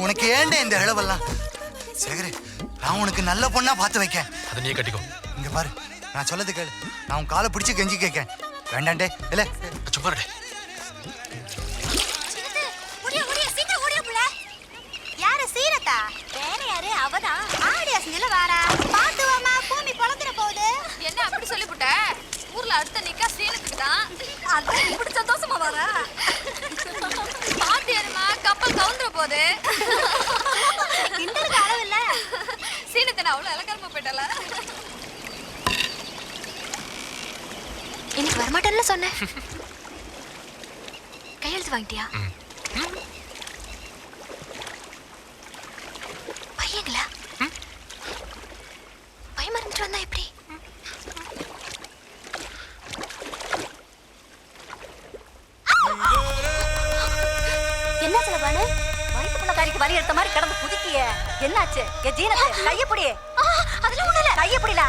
உனக்கு ஏண்டே இந்த இளவெல்லாம்? சேகரே, நான் உனக்கு நல்ல பொண்ணா பார்த்து வைக்கேன். அதை நீ கட்டிக்கோ. இங்க பாரு, நான் சொல்லது கேளு. நான் உன் காலை பிடிச்சு கெஞ்சி கேட்கேன். வேண்டாண்டே இல்ல சும்மா இரு. யாரு சீரத்தா? வேற யாரு? அவதான் ஆடியா செஞ்சல வாரா. பாத்து வாமா, பூமி பொளந்துற போகுது. என்ன அப்படி சொல்லிப்புட்ட? ஊர்ல அடுத்த நிக்கா சீனத்துக்கு தான். அதான் இப்படி சந்தோஷமா வர. பாத்து ஏறுமா, கப்பல் கவுந்துற போகுது. கிண்டலுக்கு அளவு இல்ல. சீனத்தை நான் அவ்வளவு இலக்காரமா போயிட்டல. இன்னைக்கு வரமாட்டேன்ல சொன்னேன். கையெழுத்து வாங்கிட்டியா? பையங்களா? பை மறந்துட்டு வந்தா எப்படி? என்ன சொல்லபானு? வயிற்று பிள்ளைக்காரிக்கு வலி எடுத்த மாதிரி கிடந்து குதிக்கிய. என்னாச்சு? ஜீனத்தை கையப்படி. அதெல்லாம் ஒண்ணு இல்ல. கையப்படில